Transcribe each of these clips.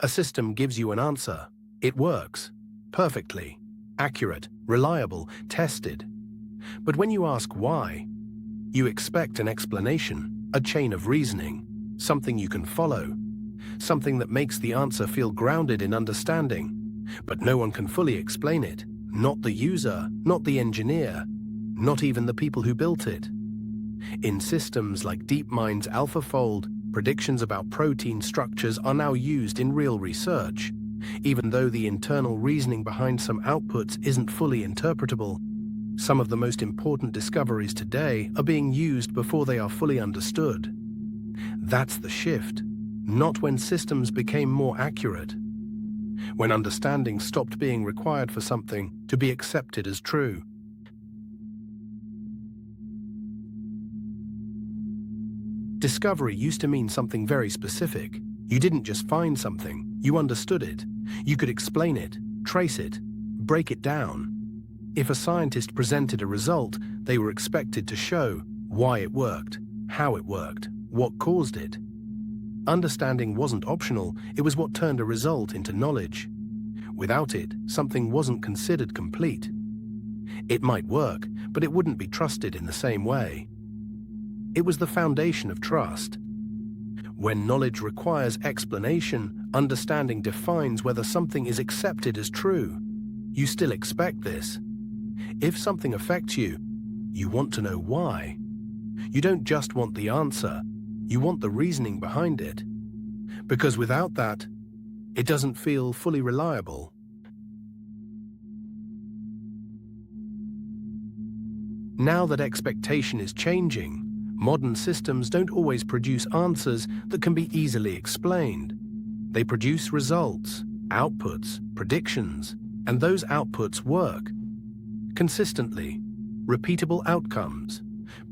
A system gives you an answer. It works. Perfectly. Accurate, reliable, tested. But when you ask why, you expect an explanation, a chain of reasoning, something you can follow, something that makes the answer feel grounded in understanding. But no one can fully explain it. Not the user, not the engineer, not even the people who built it. In systems like DeepMind's AlphaFold, predictions about protein structures are now used in real research. Even though the internal reasoning behind some outputs isn't fully interpretable, some of the most important discoveries today are being used before they are fully understood. That's the shift, not when systems became more accurate, when understanding stopped being required for something to be accepted as true. Discovery used to mean something very specific. You didn't just find something, you understood it. You could explain it, trace it, break it down. If a scientist presented a result, they were expected to show why it worked, how it worked, what caused it. Understanding wasn't optional, it was what turned a result into knowledge. Without it, something wasn't considered complete. It might work, but it wouldn't be trusted in the same way. It was the foundation of trust. When knowledge requires explanation, understanding defines whether something is accepted as true. You still expect this. If something affects you, you want to know why. You don't just want the answer, you want the reasoning behind it. Because without that, it doesn't feel fully reliable. Now that expectation is changing, modern systems don't always produce answers that can be easily explained. They produce results, outputs, predictions, and those outputs work. Consistently, repeatable outcomes,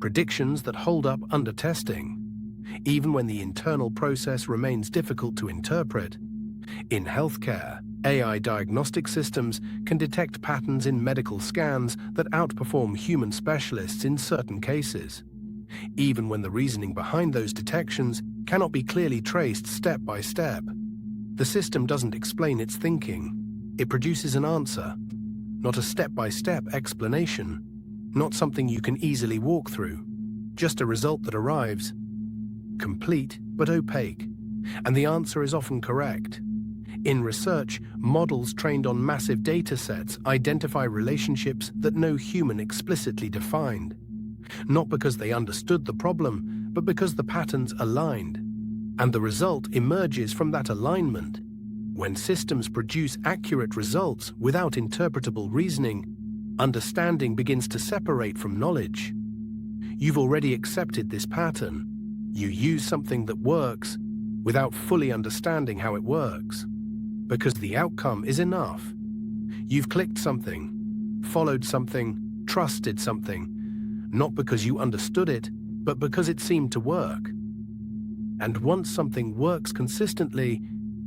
predictions that hold up under testing, even when the internal process remains difficult to interpret. In healthcare, AI diagnostic systems can detect patterns in medical scans that outperform human specialists in certain cases, even when the reasoning behind those detections cannot be clearly traced step by step. The system doesn't explain its thinking. It produces an answer, not a step-by-step explanation, not something you can easily walk through, just a result that arrives, complete but opaque, and the answer is often correct. In research, models trained on massive data sets identify relationships that no human explicitly defined, not because they understood the problem, but because the patterns aligned. And the result emerges from that alignment. When systems produce accurate results without interpretable reasoning, understanding begins to separate from knowledge. You've already accepted this pattern. You use something that works without fully understanding how it works, because the outcome is enough. You've clicked something, followed something, trusted something, not because you understood it, but because it seemed to work. And once something works consistently,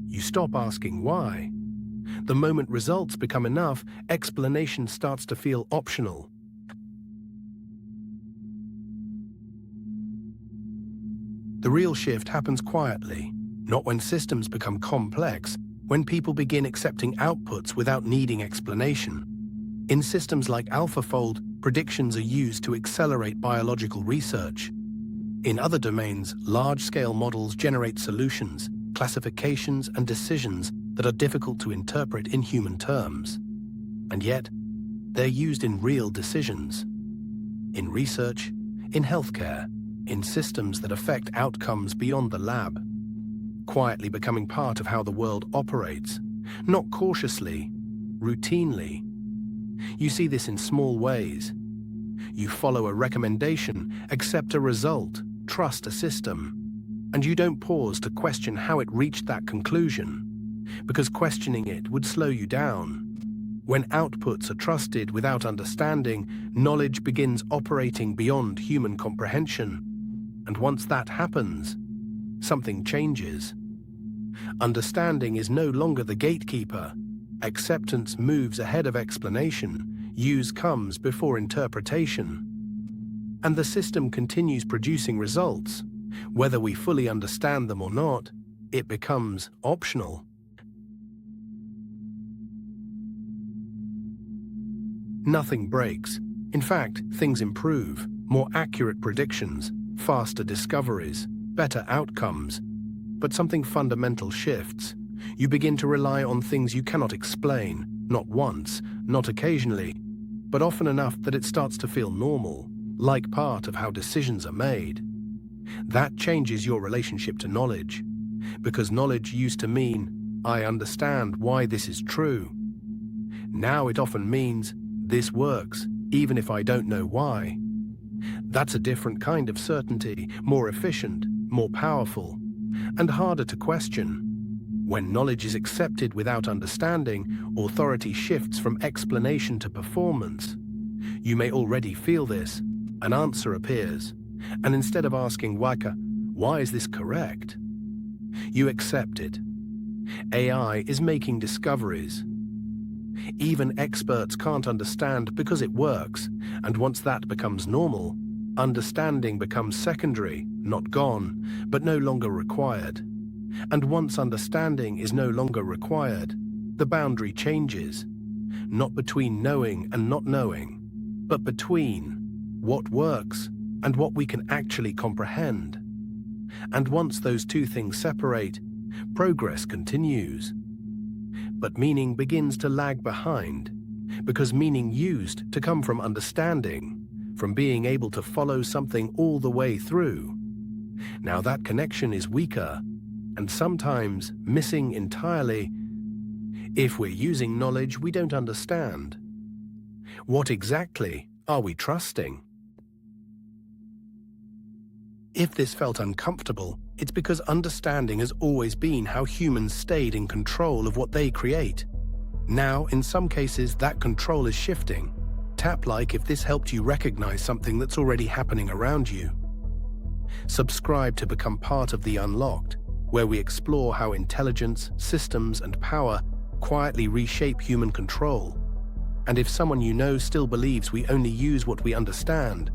you stop asking why. The moment results become enough, explanation starts to feel optional. The real shift happens quietly, not when systems become complex, when people begin accepting outputs without needing explanation. In systems like AlphaFold, predictions are used to accelerate biological research. In other domains, large-scale models generate solutions, classifications, and decisions that are difficult to interpret in human terms. And yet, they're used in real decisions. In research, in healthcare, in systems that affect outcomes beyond the lab, quietly becoming part of how the world operates, not cautiously, routinely. You see this in small ways. You follow a recommendation, accept a result, trust a system, and you don't pause to question how it reached that conclusion, because questioning it would slow you down. When outputs are trusted without understanding, knowledge begins operating beyond human comprehension. And once that happens, something changes. Understanding is no longer the gatekeeper. Acceptance moves ahead of explanation. Use comes before interpretation. And the system continues producing results. Whether we fully understand them or not, it becomes optional. Nothing breaks. In fact, things improve. More accurate predictions, faster discoveries, better outcomes. But something fundamental shifts. You begin to rely on things you cannot explain, not once, not occasionally, but often enough that it starts to feel normal, like part of how decisions are made. That changes your relationship to knowledge, because knowledge used to mean, I understand why this is true. Now it often means, this works, even if I don't know why. That's a different kind of certainty, more efficient, more powerful, and harder to question. When knowledge is accepted without understanding, authority shifts from explanation to performance. You may already feel this. An answer appears, and instead of asking why is this correct? You accept it. AI is making discoveries. Even experts can't understand because it works, and once that becomes normal, understanding becomes secondary, not gone, but no longer required. And once understanding is no longer required, the boundary changes, not between knowing and not knowing, but between what works and what we can actually comprehend. And once those two things separate, progress continues. But meaning begins to lag behind, because meaning used to come from understanding, from being able to follow something all the way through. Now that connection is weaker, and sometimes missing entirely, if we're using knowledge we don't understand. What exactly are we trusting? If this felt uncomfortable, it's because understanding has always been how humans stayed in control of what they create. Now, in some cases, that control is shifting. Tap like if this helped you recognize something that's already happening around you. Subscribe to become part of The Unlocked, where we explore how intelligence, systems, and power quietly reshape human control. And if someone you know still believes we only use what we understand,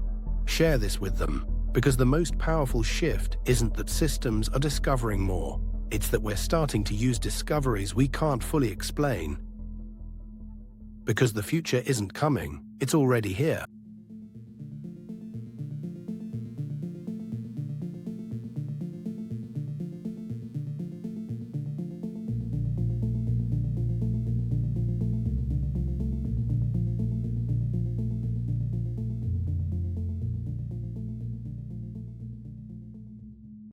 share this with them, because the most powerful shift isn't that systems are discovering more, it's that we're starting to use discoveries we can't fully explain. Because the future isn't coming, it's already here.